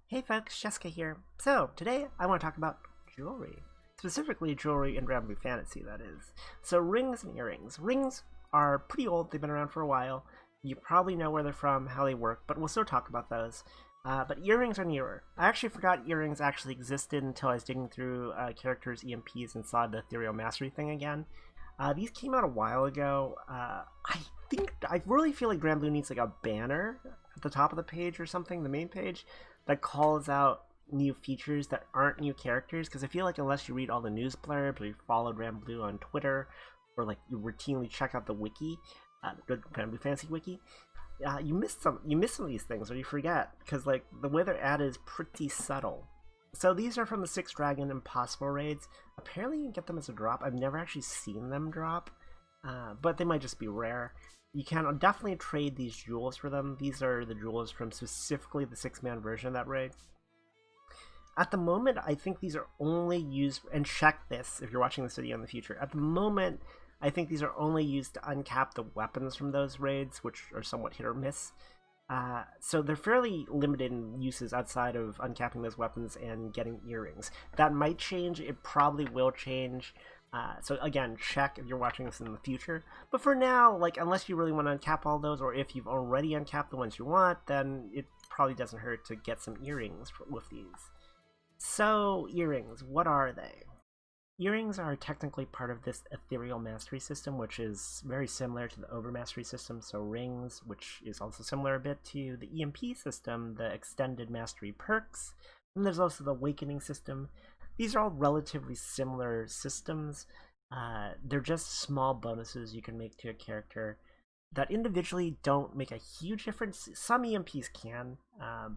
Hey folks, Jessica here. So, today I want to talk about jewelry. Specifically jewelry in Granblue Fantasy, that is. So, rings and earrings. Rings are pretty old, they've been around for a while. You probably know where they're from, how they work, but we'll still talk about those. But earrings are newer. I actually forgot earrings actually existed until I was digging through characters' EMPs and saw the Aetherial Mastery thing again. These came out a while ago. I really feel like Granblue needs like a banner at the top of the page or something, the main page, that calls out new features that aren't new characters. Because I feel like unless you read all the news blurbs or you follow Granblue on Twitter or like you routinely check out the wiki, the Granblue Fantasy wiki, you miss some. You miss some of these things, or you forget because like the way they're added is pretty subtle. So these are from the Six Dragon Impossible raids. Apparently you can get them as a drop. I've never actually seen them drop, but they might just be rare. You can definitely trade these jewels for them. These are the jewels from specifically the 6-man version of that raid. At the moment, I think these are only used, and check this if you're watching this video in the future. At the moment, I think these are only used to uncap the weapons from those raids, which are somewhat hit or miss. So they're fairly limited in uses outside of uncapping those weapons and getting earrings. That might change. It probably will change. So again, check if you're watching this in the future. But for now, like unless you really want to uncap all those, or if you've already uncapped the ones you want, then it probably doesn't hurt to get some earrings with these. So earrings, what are they? Earrings are technically part of this Ethereal Mastery system, which is very similar to the Overmastery system. So rings, which is also similar a bit to the EMP system, the Extended Mastery perks. And there's also the Awakening system. These are all relatively similar systems. They're just small bonuses you can make to a character that individually don't make a huge difference. Some EMPs can,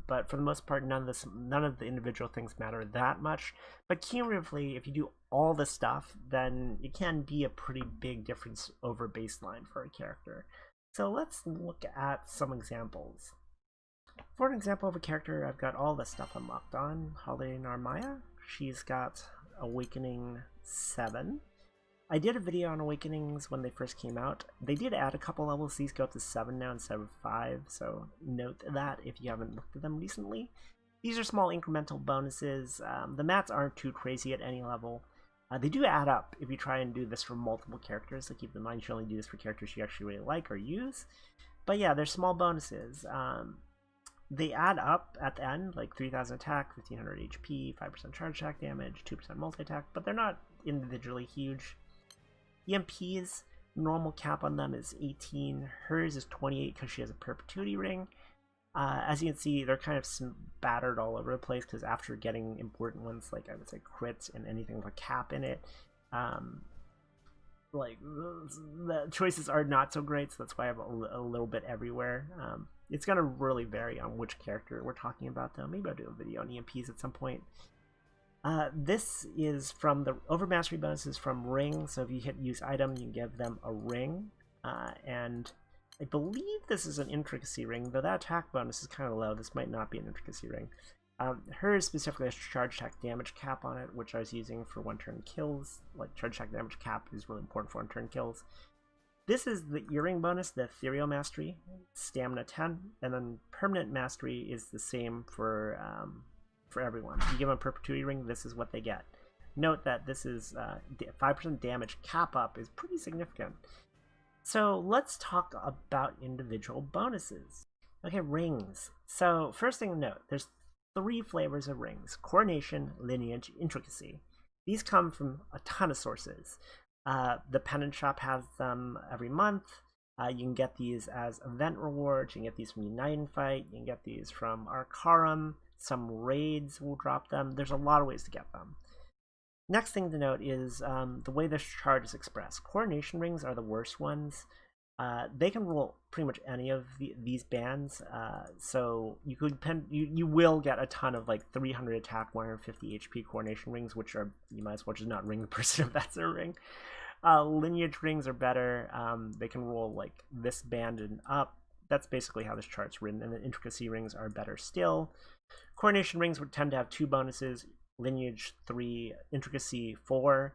but for the most part, none of the individual things matter that much. But cumulatively, if you do all the stuff, then it can be a pretty big difference over baseline for a character. So let's look at some examples. For an example of a character, I've got all the stuff unlocked on. Holiday Narmaya. She's got Awakening 7. I did a video on Awakenings when they first came out. They did add a couple levels. These go up to 7 now instead of 5, so note that if you haven't looked at them recently. These are small incremental bonuses. The mats aren't too crazy at any level. They do add up if you try and do this for multiple characters, so keep in mind you should only do this for characters you actually really like or use. But yeah, they're small bonuses. They add up at the end, like 3000 attack, 1500 HP, 5% charge attack damage, 2% multi-attack, but they're not individually huge. EMP's normal cap on them is 18. Hers is 28 because she has a Perpetuity ring. As you can see, they're kind of battered all over the place because after getting important ones like I would say crits and anything with a cap in it, like the choices are not so great. So that's why I have a little bit everywhere. It's gonna really vary on which character we're talking about, though. Maybe I'll do a video on EMPs at some point. This is from the Overmastery bonuses from Ring, so if you hit use item, you can give them a ring. And I believe this is an Intricacy ring, though that attack bonus is kind of low. This might not be an Intricacy ring. Hers specifically has charge attack damage cap on it, which I was using for one-turn kills. Like, charge attack damage cap is really important for one-turn kills. This is the earring bonus, the Aetherial Mastery, stamina 10, and then permanent mastery is the same for everyone. You give them a Perpetuity ring, this is what they get. Note that this is 5% damage cap up is pretty significant. So let's talk about individual bonuses. Okay, rings. So first thing to note, there's 3 flavors of rings: Coronation, Lineage, Intricacy. These come from a ton of sources. The Pendant Shop has them every month. You can get these as event rewards. You can get these from Unite and Fight. You can get these from Arcarum. Some raids will drop them. There's a lot of ways to get them. Next thing to note is the way this chart is expressed. Coronation rings are the worst ones. They can roll pretty much any of these bands, so you could you will get a ton of like 300 attack, 150 HP coronation rings, which are, you might as well just not ring the person if that's their ring. Lineage rings are better. They can roll like this band and up. That's basically how this chart's written, and the Intricacy rings are better still. Coronation rings would tend to have 2 bonuses: Lineage 3, Intricacy 4.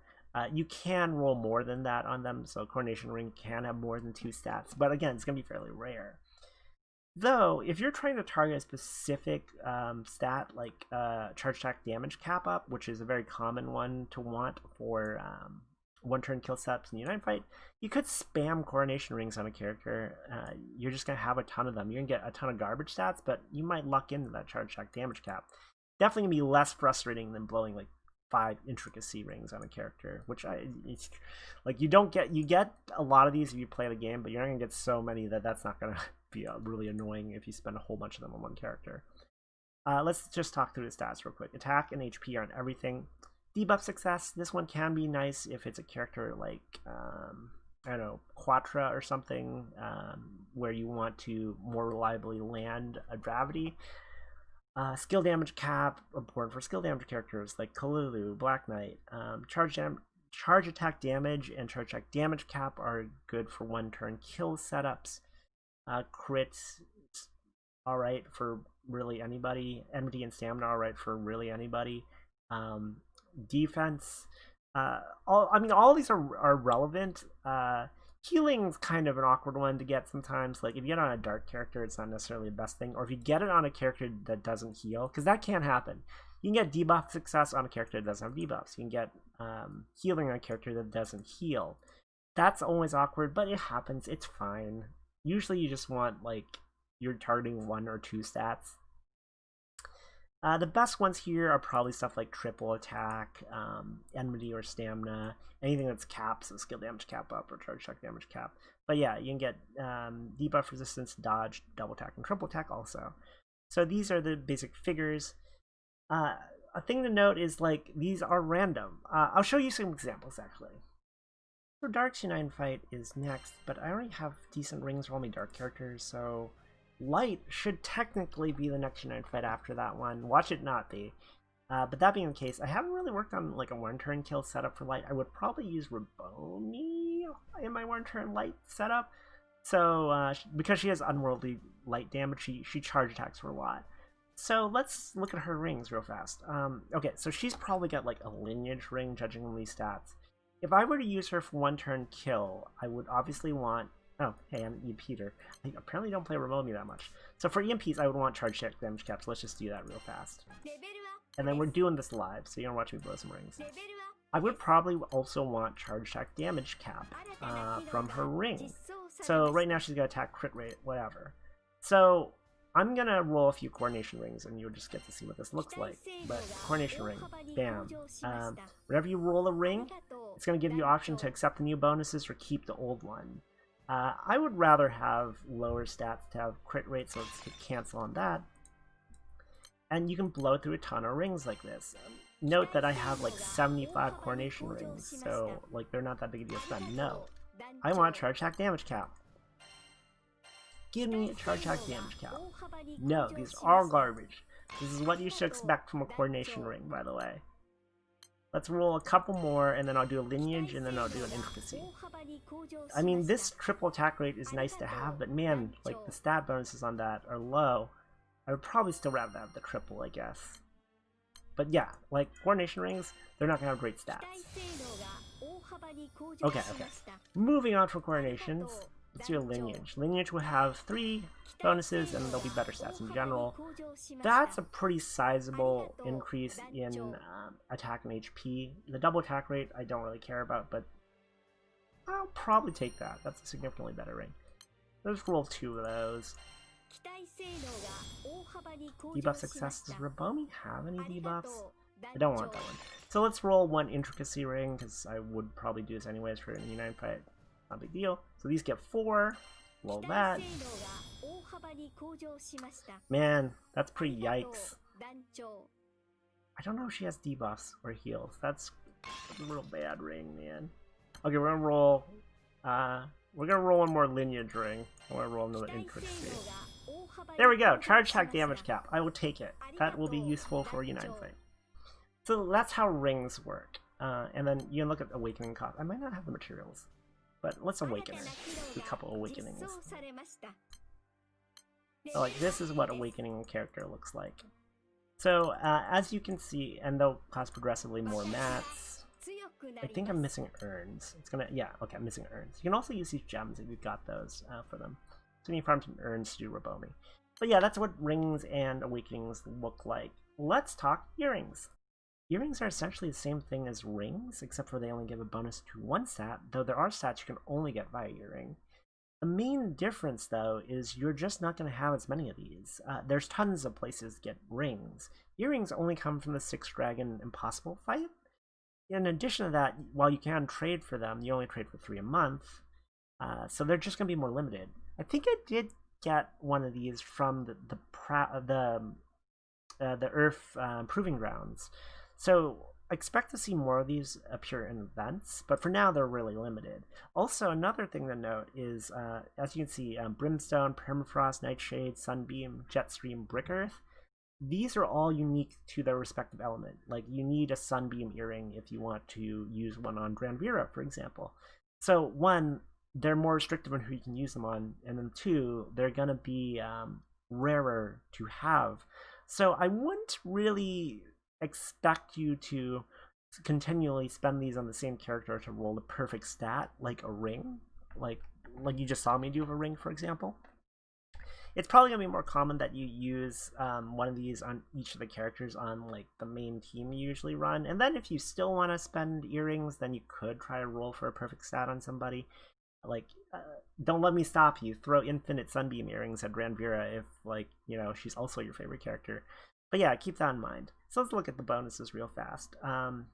You can roll more than that on them, so Coronation ring can have more than 2 stats, but again, it's going to be fairly rare. Though, if you're trying to target a specific stat, like charge attack damage cap up, which is a very common one to want for one-turn kill setups in Unite Fight, you could spam Coronation Rings on a character. You're just going to have a ton of them. You're going to get a ton of garbage stats, but you might luck into that charge attack damage cap. Definitely going to be less frustrating than blowing like 5 intricacy rings on a character, which you get a lot of these if you play the game, but you're not going to get so many that's not going to be really annoying if you spend a whole bunch of them on one character. Let's just talk through the stats real quick. Attack and HP are on everything. Debuff success, this one can be nice if it's a character like, I don't know, Quatra or something, where you want to more reliably land a gravity. Skill damage cap, important for skill damage characters like Kalulu, Black Knight. Charge attack damage and charge attack damage cap are good for one-turn kill setups. Crits, alright for really anybody. Enmity and stamina, alright for really anybody. Defense, all these are relevant. Healing's kind of an awkward one to get sometimes. Like if you get on a dark character, it's not necessarily the best thing. Or if you get it on a character that doesn't heal, because that can happen. You can get debuff success on a character that doesn't have debuffs. You can get healing on a character that doesn't heal. That's always awkward, but it happens. It's fine. Usually you just want, like, you're targeting 1 or 2 stats. The best ones here are probably stuff like triple attack, enmity or stamina, anything that's caps, so skill damage cap up or charge attack damage cap. But yeah, you can get debuff resistance, dodge, double attack, and triple attack also. So these are the basic figures. A thing to note is, like, these are random. I'll show you some examples actually. So Dark's Unite Fight is next, but I already have decent rings for all my dark characters, so Light should technically be the next Unite Fight after that one. Watch it not be. But that being the case, I haven't really worked on like a one-turn kill setup for Light. I would probably use Rabomi in my one-turn Light setup. So because she has unworldly light damage, she charge attacks for a lot. So let's look at her rings real fast. Okay, so she's probably got like a lineage ring, judging from these stats. If I were to use her for one-turn kill, I would obviously want... Oh, hey, I'm Peter. I apparently don't play Rabomi that much. So for EMPs, I would want charge check damage caps. Let's just do that real fast. And then we're doing this live, so you're gonna watch me blow some rings. I would probably also want charge attack damage cap from her ring. So right now she's got attack, crit rate, whatever. So I'm gonna roll a few coordination rings, and you'll just get to see what this looks like. But coordination ring, bam. Whenever you roll a ring, it's gonna give you option to accept the new bonuses or keep the old one. I would rather have lower stats to have crit rate, so let's hit cancel on that. And you can blow through a ton of rings like this. Note that I have like 75 coordination rings, so like they're not that big a deal to spend. No, I want a charge attack damage cap. Give me a charge attack damage cap. No, these are all garbage. This is what you should expect from a coordination ring, by the way. Let's roll a couple more, and then I'll do a lineage, and then I'll do an intricacy. I mean, this triple attack rate is nice to have, but man, like the stat bonuses on that are low. I would probably still rather have the triple, I guess. But yeah, like coordination rings, they're not gonna have great stats. Okay. Moving on from coordinations, let's do a lineage. Lineage will have 3 bonuses, and there'll be better stats in general. That's a pretty sizable increase in attack and HP. The double attack rate I don't really care about, but I'll probably take that. That's a significantly better ring. Let's roll 2 of those. Debuff success. Does Rabomi have any debuffs? I don't want that one. So let's roll 1 intricacy ring, because I would probably do this anyways for an Unite Fight. Not a big deal. So these get 4. Roll that. Man, that's pretty yikes. I don't know if she has debuffs or heals. That's a real bad ring, man. Okay, we're gonna roll. We're gonna roll 1 more lineage ring. I want to roll another intricacy. There we go. Charge attack damage cap. I will take it. That will be useful for Unite Fight. So that's how rings work. And then you can look at awakening cost. I might not have the materials, but let's awaken her. Do a couple awakenings. So like this is what awakening a character looks like. So as you can see, and they'll cost progressively more mats. I think I'm missing urns. It's gonna, yeah, okay, I'm missing urns. You can also use these gems if you've got those for them. So you need to farm some urns to do Rabomi. But yeah, that's what rings and awakenings look like. Let's talk earrings. Earrings are essentially the same thing as rings, except for they only give a bonus to one stat, though there are stats you can only get via earring. The main difference, though, is you're just not going to have as many of these. There's tons of places to get rings. Earrings only come from the 6-dragon impossible fight. In addition to that, while you can trade for them, you only trade for 3 a month, so they're just going to be more limited. I think I did get one of these from the Earth Proving Grounds. So expect to see more of these appear in events, but for now they're really limited. Also, another thing to note is, as you can see, Brimstone, Permafrost, Nightshade, Sunbeam, Jetstream, Brick Earth. These are all unique to their respective element. Like, you need a Sunbeam earring if you want to use one on Granblue, for example. So, one, they're more restrictive on who you can use them on, and then two, they're going to be rarer to have. So I wouldn't really expect you to continually spend these on the same character to roll the perfect stat, like a ring, like you just saw me do with a ring, for example. It's probably going to be more common that you use one of these on each of the characters on like the main team you usually run, and then if you still want to spend earrings, then you could try to roll for a perfect stat on somebody. Like, don't let me stop you. Throw infinite Sunbeam earrings at Granblue if, like, you know, she's also your favorite character. But yeah, keep that in mind. So let's look at the bonuses real fast. And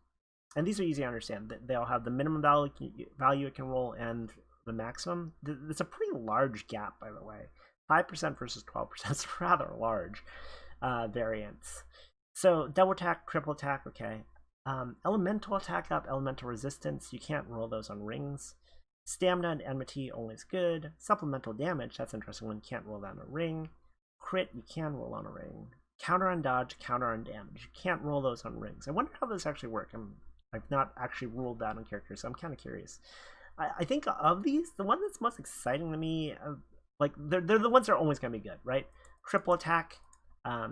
these are easy to understand. They all have the minimum value it can roll and the maximum. It's a pretty large gap, by the way. 5% versus 12% is rather large variance. So double attack, triple attack, okay. Elemental attack up, elemental resistance. You can't roll those on rings. Stamina and enmity, always good. Supplemental damage, that's interesting one. Can't roll that on a ring. Crit, you can roll on a ring. Counter on dodge, counter on damage. You can't roll those on rings. I wonder how those actually work. I've not actually ruled that on characters, so I'm kind of curious. I think of these, the one that's most exciting to me, like, they're the ones that are always going to be good, right? Triple attack,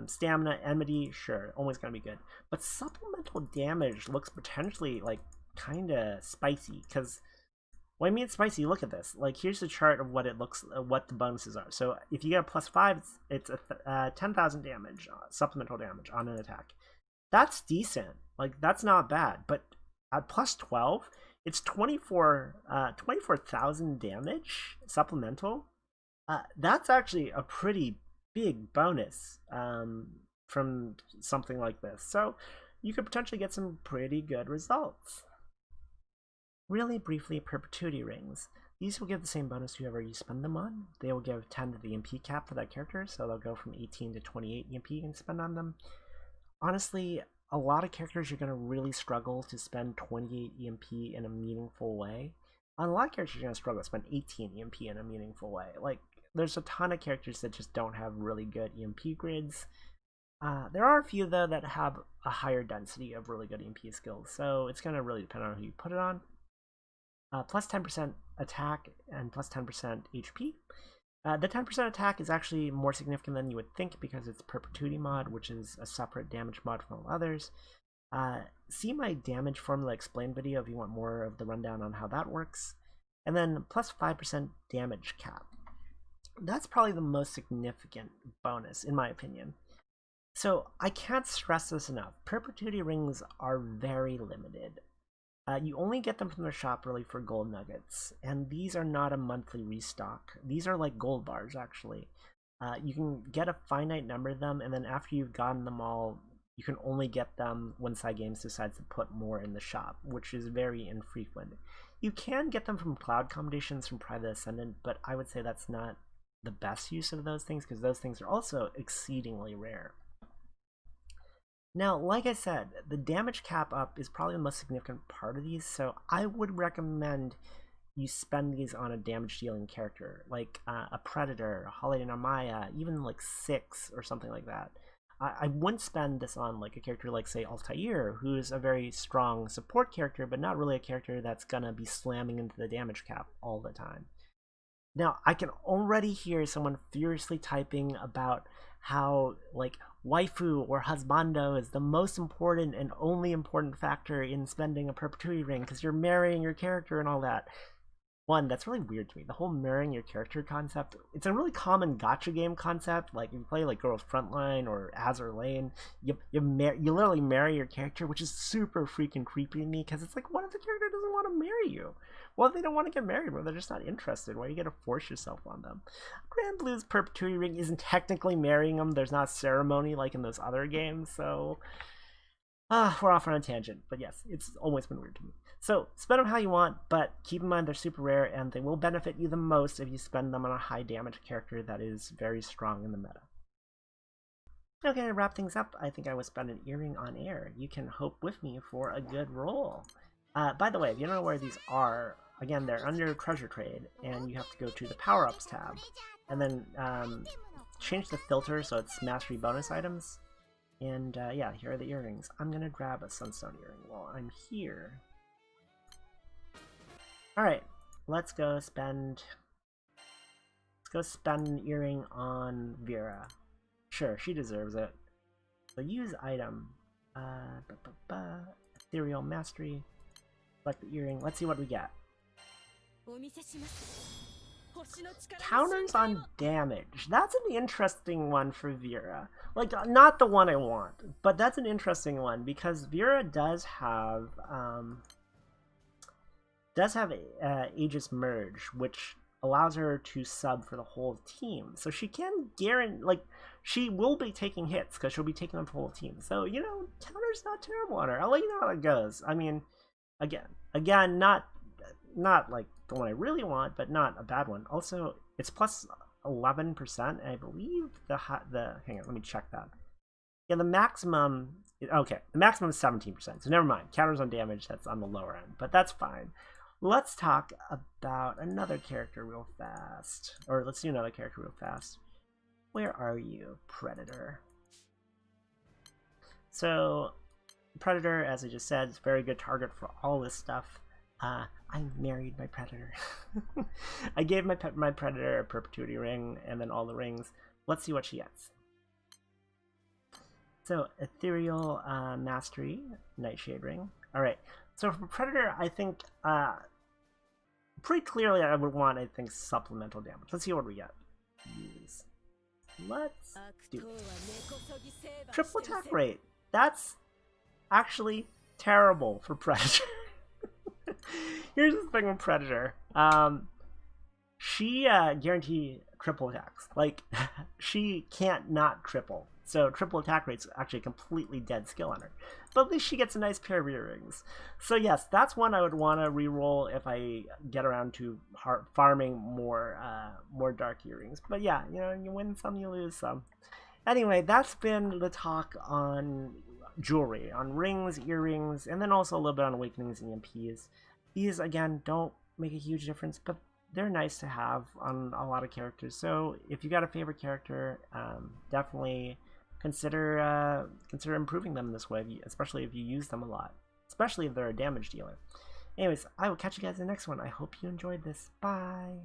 stamina, enmity, sure, always going to be good. But supplemental damage looks potentially, like, kind of spicy, because what I mean spicy, look at this. Like, here's the chart of what it looks, what the bonuses are. So if you get a +5, it's a 10,000 damage, supplemental damage on an attack. That's decent. Like, that's not bad. But at +12, it's 24,000 damage supplemental. That's actually a pretty big bonus from something like this. So you could potentially get some pretty good results. Really briefly, Perpetuity rings. These will give the same bonus to whoever you spend them on. They will give 10 to the EMP cap for that character, so they'll go from 18 to 28 EMP you can spend on them. Honestly, a lot of characters you're going to really struggle to spend 28 EMP in a meaningful way. On a lot of characters you're going to struggle to spend 18 EMP in a meaningful way. Like, there's a ton of characters that just don't have really good EMP grids. There are a few, though, that have a higher density of really good EMP skills, so it's going to really depend on who you put it on. Plus 10% attack and plus 10% HP. The 10% attack is actually more significant than you would think because it's Perpetuity mod, which is a separate damage mod from all others. See my damage formula explain video if you want more of the rundown on how that works. And then plus 5% damage cap. That's probably the most significant bonus, in my opinion. So I can't stress this enough. Perpetuity rings are very limited. You only get them from the shop really for gold nuggets, and these are not a monthly restock. These are like gold bars, actually. You can get a finite number of them, and then after you've gotten them all, you can only get them when Cygames decides to put more in the shop, which is very infrequent. You can get them from cloud combinations from Private Ascendant, but I would say that's not the best use of those things, because those things are also exceedingly rare. Now, like I said, the damage cap up is probably the most significant part of these, so I would recommend you spend these on a damage dealing character, like a Predator, a Holiday Narmaya, even like 6 or something like that. I wouldn't spend this on like a character like, say, Altair, who's a very strong support character, but not really a character that's gonna be slamming into the damage cap all the time. Now, I can already hear someone furiously typing about how, like, waifu or husbando is the most important and only important factor in spending a Perpetuity ring because you're marrying your character and all that. one that's really weird to me. The whole marrying your character concept. It's a really common gacha game concept. Like if you play like Girls Frontline or Azur Lane, you literally marry your character, which is super freaking creepy to me because it's like, what if the character doesn't want to marry you? Well, if they don't want to get married, well, they're just not interested. Why are you gonna force yourself on them? Granblue's Perpetuity ring isn't technically marrying them. There's not a ceremony like in those other games, so we're off on a tangent. But yes, it's always been weird to me. So spend them how you want, but keep in mind they're super rare and they will benefit you the most if you spend them on a high damage character that is very strong in the meta. Okay, to wrap things up, I think I will spend an earring on air. You can hope with me for a good roll. By the way, if you don't know where these are, again, they're under Treasure Trade, and you have to go to the Power-Ups tab, and then change the filter so it's Mastery bonus items. And yeah, here are the earrings. I'm gonna grab a Sunstone earring while I'm here. Alright, let's go spend an earring on Vera. Sure, she deserves it. So use item. Ethereal Mastery. Select the earring. Let's see what we get. Counters on damage. That's an interesting one for Vera. Like, not the one I want, but that's an interesting one because Vera does have Aegis Merge, which allows her to sub for the whole team. So she can guarantee, like, she will be taking hits because she'll be taking on the whole team. So, you know, counter's not terrible on her. I'll let you know how it goes. I mean, again, not like the one I really want, but not a bad one. Also, it's plus 11%, and I believe hang on, let me check that. Yeah, the maximum, okay, the maximum is 17%, so never mind. Counters on damage, that's on the lower end, but that's fine. Let's talk about another character real fast. Or let's do another character real fast. Where are you, Predator? So, Predator, as I just said, is a very good target for all this stuff. I married my Predator. I gave my Predator a Perpetuity ring, and then all the rings. Let's see what she gets. So, Aetherial Mastery, Nightshade ring. Alright, so for Predator, I think, pretty clearly I would want, I think, supplemental damage. Let's see what we get. Let's do it. Triple attack rate. That's actually terrible for Predator. Here's the thing with Predator. She guarantees triple attacks. Like, she can't not triple. So triple attack rate's actually a completely dead skill on her. But at least she gets a nice pair of earrings. So yes, that's one I would want to reroll if I get around to farming more dark earrings. But yeah, you know, you win some, you lose some. Anyway, that's been the talk on jewelry, on rings, earrings, and then also a little bit on awakenings and EMPs. These, again, don't make a huge difference, but they're nice to have on a lot of characters. So if you got a favorite character, definitely consider improving them this way, especially if you use them a lot, especially if they're a damage dealer. Anyways, I will catch you guys in the next one. I hope you enjoyed this. Bye!